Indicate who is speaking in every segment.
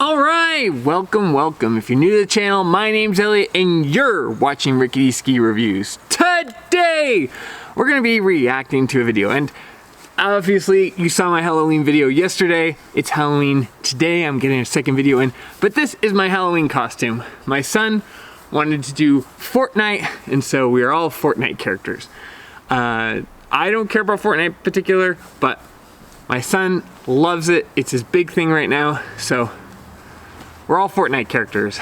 Speaker 1: Alright, welcome. If you're new to the channel, my name's Elliott and you're watching Rickety Ski Reviews. Today, we're going to be reacting to a video, and obviously you saw my Halloween video yesterday. It's Halloween today, I'm getting a second video in, but this is my Halloween costume. My son wanted to do Fortnite, and so we are all Fortnite characters. I don't care about Fortnite in particular, but my son loves it. It's his big thing right now, so we're all Fortnite characters.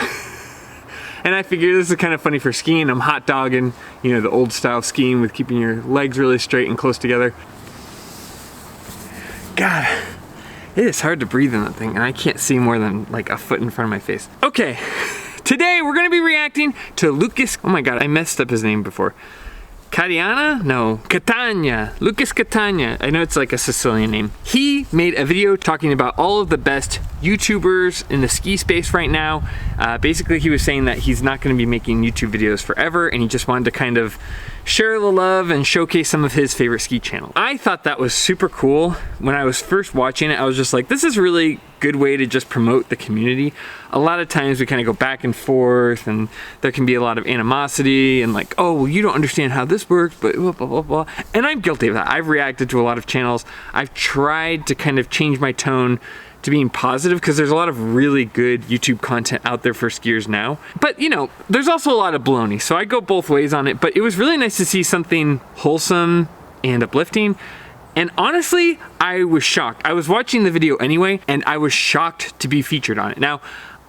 Speaker 1: And I figure this is kind of funny for skiing. I'm hot dogging, you know, the old style skiing with keeping your legs really straight and close together. God, it is hard to breathe in that thing, and I can't see more than like a foot in front of my face. Okay, today we're gonna be reacting to Lucas, oh my God, I messed up his name before. Catania, Lucas Catania. I know it's like a Sicilian name. He made a video talking about all of the best YouTubers in the ski space right now. Basically, he was saying that he's not going to be making YouTube videos forever, and he just wanted to kind of share the love and showcase some of his favorite ski channels. I thought that was super cool. When I was first watching it, I was just like, this is a really good way to just promote the community. A lot of times we kind of go back and forth, and there can be a lot of animosity and like, oh, well, you don't understand how this works, but blah, blah, blah, blah. And I'm guilty of that. I've reacted to a lot of channels. I've tried to kind of change my tone to being positive, because there's a lot of really good YouTube content out there for skiers now. But you know, there's also a lot of baloney, so I go both ways on it. But it was really nice to see something wholesome and uplifting. And honestly, I was shocked. I was watching the video anyway, and I was shocked to be featured on it. Now,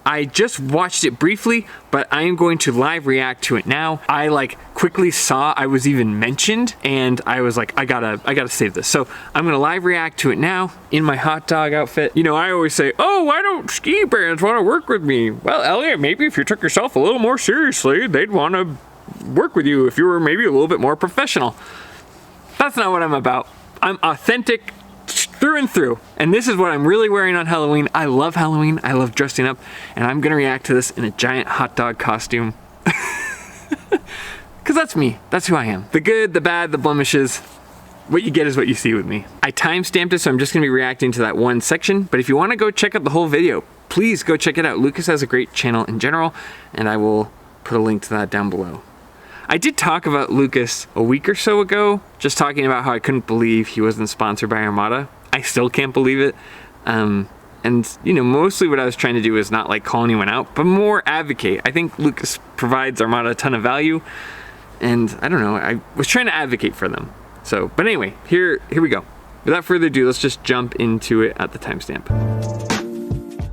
Speaker 1: I just watched it briefly, but I am going to live react to it now. I like quickly saw I was even mentioned, and I was like, I gotta save this. So I'm gonna live react to it now in my hot dog outfit. You know, I always say, oh, why don't ski brands wanna work with me? Well, Elliott, maybe if you took yourself a little more seriously, they'd wanna work with you if you were maybe a little bit more professional. That's not what I'm about. I'm authentic through and through, and this is what I'm really wearing on Halloween. I love Halloween, I love dressing up, and I'm gonna react to this in a giant hot dog costume. Because that's me, that's who I am. The good, the bad, the blemishes, what you get is what you see with me. I time-stamped it, so I'm just gonna be reacting to that one section, but if you wanna go check out the whole video, please go check it out. Lucas has a great channel in general, and I will put a link to that down below. I did talk about Lucas a week or so ago, just talking about how I couldn't believe he wasn't sponsored by Armada. I still can't believe it. And you know, mostly what I was trying to do is not like call anyone out, but more advocate. I think Lucas provides Armada a ton of value, and I don't know, I was trying to advocate for them. So, but anyway, here we go. Without further ado, let's just jump into it at the timestamp.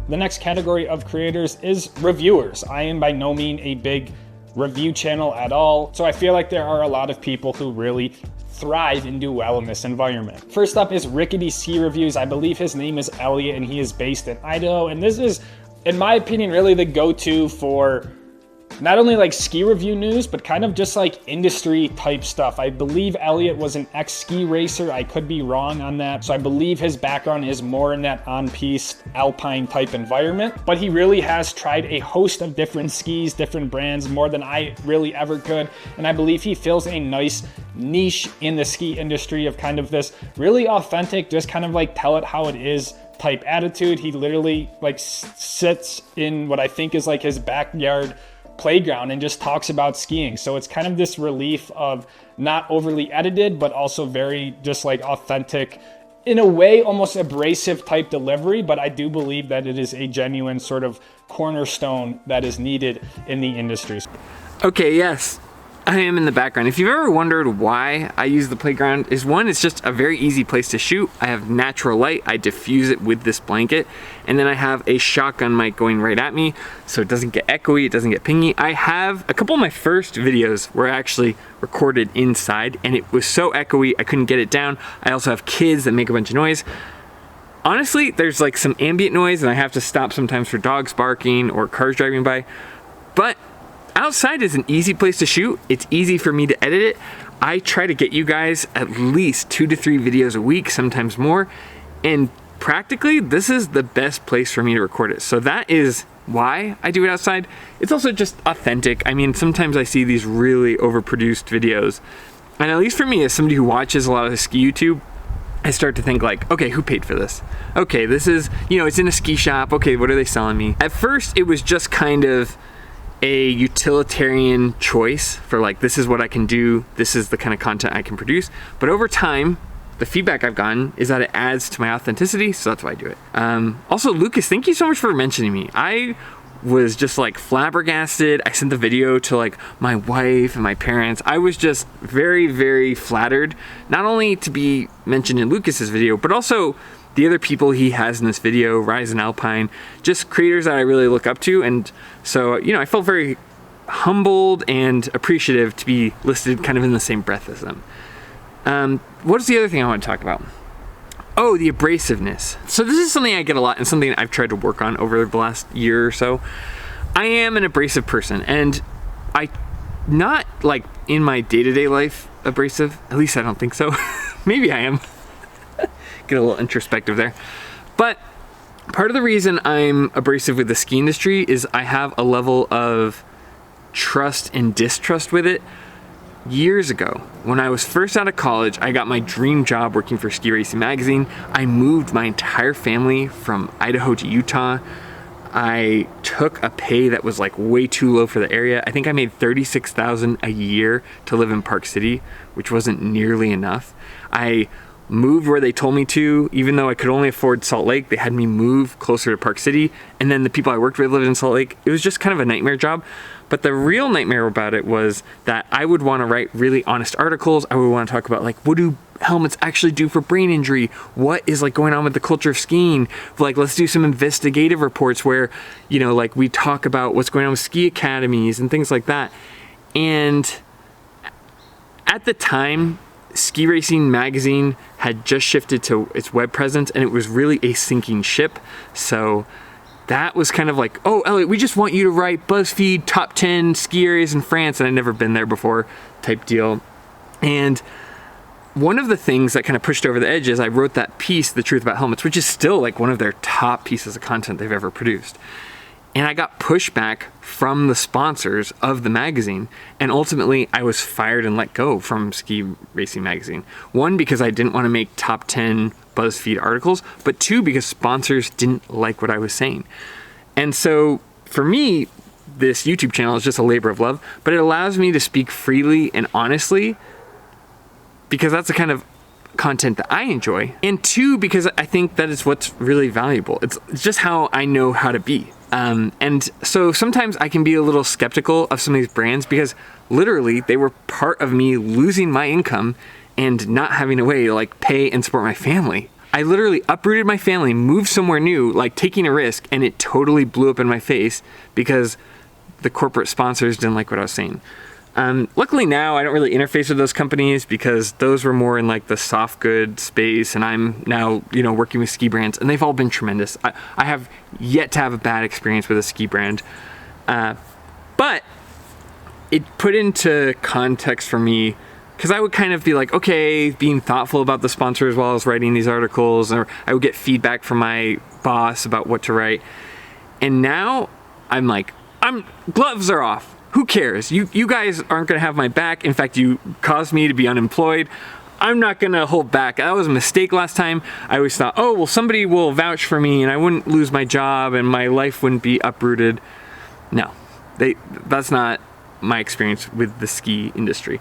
Speaker 2: The next category of creators is reviewers. I am by no means a big review channel at all, so I feel like there are a lot of people who really thrive and do well in this environment. First up is Rickety Ski Reviews. I believe his name is Elliott, and he is based in Idaho, and this is, in my opinion, really the go-to for not only like ski review news, but kind of just like industry type stuff. I believe Elliott was an ex-ski racer. I could be wrong on that. So I believe his background is more in that on-piste alpine type environment, but he really has tried a host of different skis, different brands, more than I really ever could. And I believe he fills a nice niche in the ski industry of kind of this really authentic, just kind of like tell it how it is type attitude. He literally like sits in what I think is like his backyard playground and just talks about skiing. So it's kind of this relief of not overly edited, but also very just like authentic, in a way almost abrasive type delivery. But I do believe that it is a genuine sort of cornerstone that is needed in the industry.
Speaker 1: Okay, yes, I am in the background. If you've ever wondered why I use the playground, is one, it's just a very easy place to shoot. I have natural light, I diffuse it with this blanket, and then I have a shotgun mic going right at me, so it doesn't get echoey, it doesn't get pingy. I have a couple of my first videos were actually recorded inside, and it was so echoey, I couldn't get it down. I also have kids that make a bunch of noise. Honestly, there's like some ambient noise, and I have to stop sometimes for dogs barking or cars driving by, but outside is an easy place to shoot. It's easy for me to edit it. I try to get you guys at least 2 to 3 videos a week, sometimes more. And practically, this is the best place for me to record it. So that is why I do it outside. It's also just authentic. I mean, sometimes I see these really overproduced videos. And at least for me, as somebody who watches a lot of the ski YouTube, I start to think like, okay, who paid for this? Okay, this is, you know, it's in a ski shop. Okay, what are they selling me? At first, it was just kind of a utilitarian choice for like, this is what I can do. This is the kind of content I can produce. But over time, the feedback I've gotten is that it adds to my authenticity, so that's why I do it. Also, Lucas, thank you so much for mentioning me. I was just like flabbergasted. I sent the video to like my wife and my parents. I was just very, very flattered, not only to be mentioned in Lucas's video, but also the other people he has in this video, Rise and Alpine, just creators that I really look up to. And so, you know, I felt very humbled and appreciative to be listed kind of in the same breath as them. What is the other thing I want to talk about? Oh, the abrasiveness. So this is something I get a lot and something I've tried to work on over the last year or so. I am an abrasive person, and I, not like in my day-to-day life abrasive, at least I don't think so. Maybe I am. Get a little introspective there. But part of the reason I'm abrasive with the ski industry is I have a level of trust and distrust with it. Years ago, when I was first out of college, I got my dream job working for Ski Racing Magazine. I moved my entire family from Idaho to Utah. I took a pay that was like way too low for the area. I think I made $36,000 a year to live in Park City, which wasn't nearly enough. I moved where they told me to, even though I could only afford Salt Lake. They had me move closer to Park City, and then the people I worked with lived in Salt Lake. It was just kind of a nightmare job. But the real nightmare about it was that I would want to write really honest articles. I would want to talk about like, what do helmets actually do for brain injury? What is like going on with the culture of skiing? Like, let's do some investigative reports where, you know, like we talk about what's going on with ski academies and things like that. And at the time, Ski Racing Magazine had just shifted to its web presence, and it was really a sinking ship. So that was kind of like, oh, Elliott, we just want you to write BuzzFeed top 10 ski areas in France, and I'd never been there before type deal. And one of the things that kind of pushed over the edge is I wrote that piece, The Truth About Helmets, which is still like one of their top pieces of content they've ever produced. And I got pushback from the sponsors of the magazine, and ultimately I was fired and let go from Ski Racing Magazine. One, because I didn't want to make top 10 BuzzFeed articles, but two, because sponsors didn't like what I was saying. And so for me, this YouTube channel is just a labor of love, but it allows me to speak freely and honestly because that's the kind of content that I enjoy. And two, because I think that is what's really valuable. It's just how I know how to be. And so sometimes I can be a little skeptical of some of these brands because literally they were part of me losing my income and not having a way to like pay and support my family. I literally uprooted my family, moved somewhere new, like taking a risk, and it totally blew up in my face because the corporate sponsors didn't like what I was saying. Luckily now I don't really interface with those companies because those were more in like the soft good space, and I'm now, you know, working with ski brands, and they've all been tremendous. I have yet to have a bad experience with a ski brand. But it put into context for me because I would kind of be like, okay, being thoughtful about the sponsors while I was writing these articles, or I would get feedback from my boss about what to write. And now I'm like, gloves are off. Who cares? You guys aren't gonna have my back. In fact, you caused me to be unemployed. I'm not gonna hold back. That was a mistake last time. I always thought, oh, well, somebody will vouch for me and I wouldn't lose my job and my life wouldn't be uprooted. No, that's not my experience with the ski industry.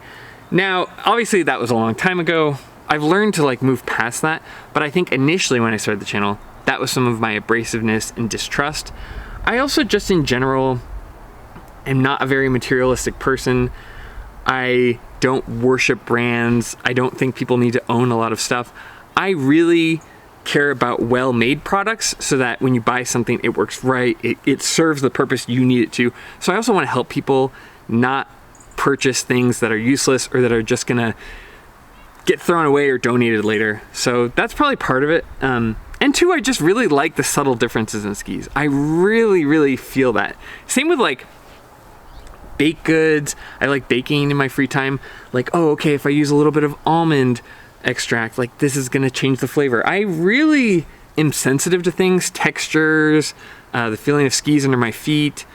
Speaker 1: Now, obviously that was a long time ago. I've learned to like move past that, but I think initially when I started the channel, that was some of my abrasiveness and distrust. I also just in general am not a very materialistic person. I don't worship brands. I don't think people need to own a lot of stuff. I really care about well-made products so that when you buy something, it works right. It serves the purpose you need it to. So I also want to help people not purchase things that are useless or that are just gonna get thrown away or donated later. So that's probably part of it. And two, I just really like the subtle differences in skis. I really, really feel that. Same with like baked goods. I like baking in my free time. Like, oh, okay, if I use a little bit of almond extract, like this is gonna change the flavor. I really am sensitive to things, textures, the feeling of skis under my feet.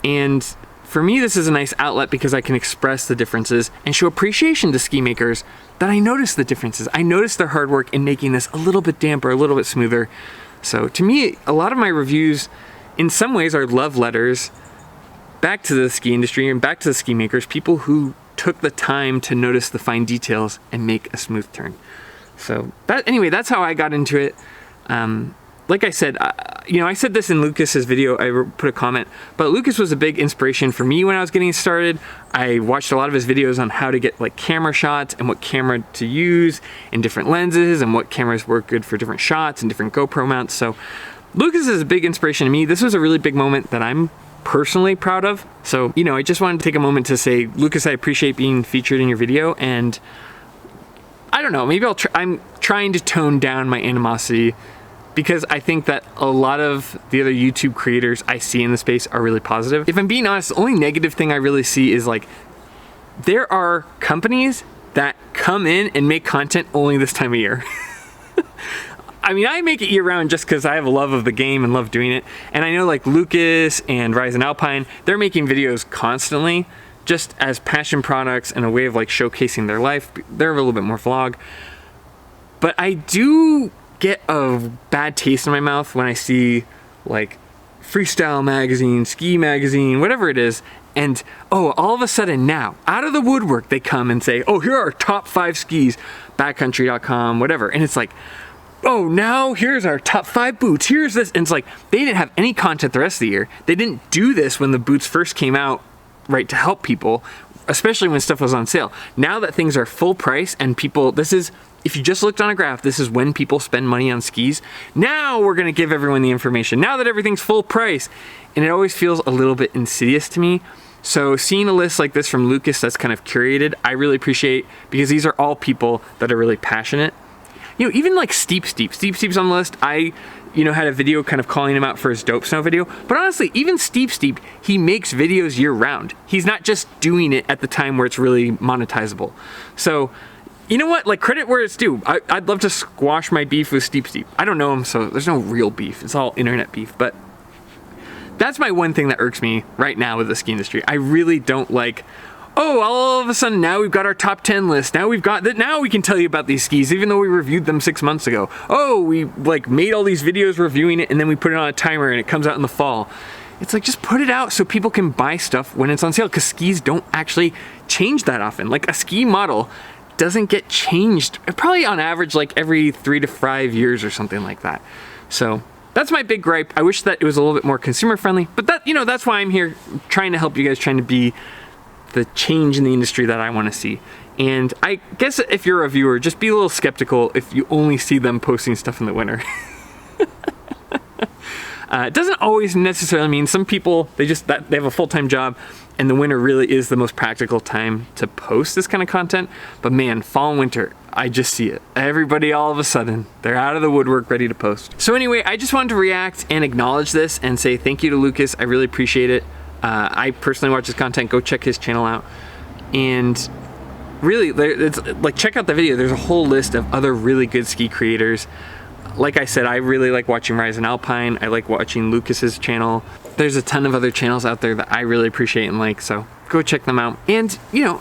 Speaker 1: And for me, this is a nice outlet because I can express the differences and show appreciation to ski makers that that I notice the differences. I notice their hard work in making this a little bit damper, a little bit smoother. So to me, a lot of my reviews in some ways are love letters back to the ski industry and back to the ski makers, people who took the time to notice the fine details and make a smooth turn. So anyway, that's how I got into it. Like I said, I said this in Lucas's video, I put a comment, but Lucas was a big inspiration for me when I was getting started. I watched a lot of his videos on how to get like camera shots and what camera to use in different lenses and what cameras work good for different shots and different GoPro mounts. So Lucas is a big inspiration to me. This was a really big moment that I'm personally proud of. So, I just wanted to take a moment to say, Lucas, I appreciate being featured in your video, and I don't know, maybe I'm trying to tone down my animosity, because I think that a lot of the other YouTube creators I see in the space are really positive. If I'm being honest, the only negative thing I really see is like, there are companies that come in and make content only this time of year. I mean, I make it year round just because I have a love of the game and love doing it. And I know like Lucas and Rise and Alpine, they're making videos constantly just as passion products and a way of like showcasing their life. They're a little bit more vlog. But I do get a bad taste in my mouth when I see like Freestyle magazine, Ski magazine, whatever it is, and all of a sudden now, out of the woodwork, they come and say, here are our top 5 skis, backcountry.com, whatever, and it's like, now here's our top 5 boots, here's this, and it's like, they didn't have any content the rest of the year. They didn't do this when the boots first came out, right, to help people, especially when stuff was on sale. Now that things are full price and people, if you just looked on a graph, this is when people spend money on skis. Now we're gonna give everyone the information, now that everything's full price. And it always feels a little bit insidious to me. So seeing a list like this from Lucas that's kind of curated, I really appreciate, because these are all people that are really passionate. Even like SteepSteep's on the list. I had a video kind of calling him out for his dope snow video. But honestly, even SteepSteep, he makes videos year round. He's not just doing it at the time where it's really monetizable. So, you know what? Like, credit where it's due. I'd love to squash my beef with SteepSteep. I don't know him, so there's no real beef. It's all internet beef. But that's my one thing that irks me right now with the ski industry. I really don't like, all of a sudden now we've got our top 10 list. Now now we can tell you about these skis, even though we reviewed them 6 months ago. We like made all these videos reviewing it, and then we put it on a timer and it comes out in the fall. It's like, just put it out so people can buy stuff when it's on sale, because skis don't actually change that often. Like, a ski model doesn't get changed probably on average like every 3 to 5 years or something like that. So that's my big gripe. I wish that it was a little bit more consumer friendly, but that's why I'm here, trying to help you guys, trying to be the change in the industry that I want to see. And I guess if you're a viewer, just be a little skeptical if you only see them posting stuff in the winter. It doesn't always necessarily mean, some people, they have a full-time job, and the winter really is the most practical time to post this kind of content. But man, fall and winter, I just see it. Everybody all of a sudden, they're out of the woodwork ready to post. So anyway, I just wanted to react and acknowledge this and say thank you to Lucas. I really appreciate it. I personally watch his content. Go check his channel out. And really, it's like, check out the video. There's a whole list of other really good ski creators. Like I said, I really like watching Rise and Alpine. I like watching Lucas's channel. There's a ton of other channels out there that I really appreciate and like, so go check them out. And,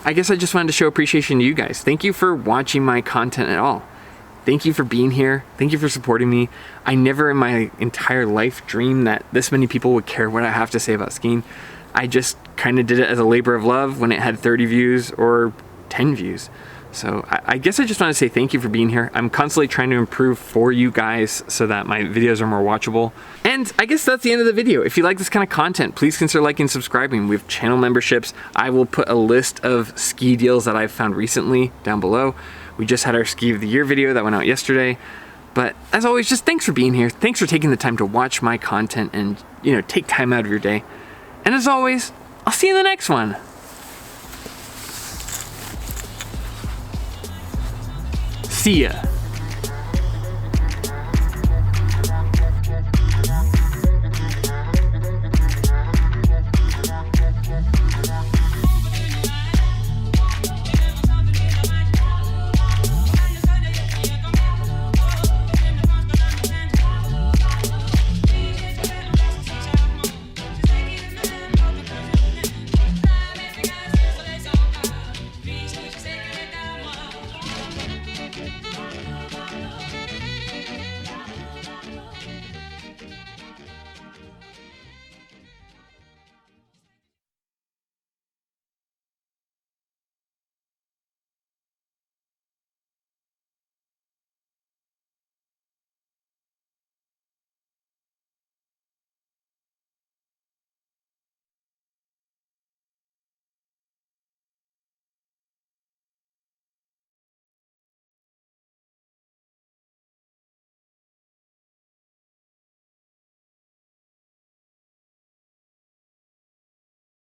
Speaker 1: I guess I just wanted to show appreciation to you guys. Thank you for watching my content at all. Thank you for being here. Thank you for supporting me. I never in my entire life dreamed that this many people would care what I have to say about skiing. I just kind of did it as a labor of love when it had 30 views or 10 views. So I guess I just want to say thank you for being here. I'm constantly trying to improve for you guys so that my videos are more watchable. And I guess that's the end of the video. If you like this kind of content, please consider liking and subscribing. We have channel memberships. I will put a list of ski deals that I've found recently down below. We just had our Ski of the Year video that went out yesterday. But as always, just thanks for being here. Thanks for taking the time to watch my content and, take time out of your day. And as always, I'll see you in the next one. See ya.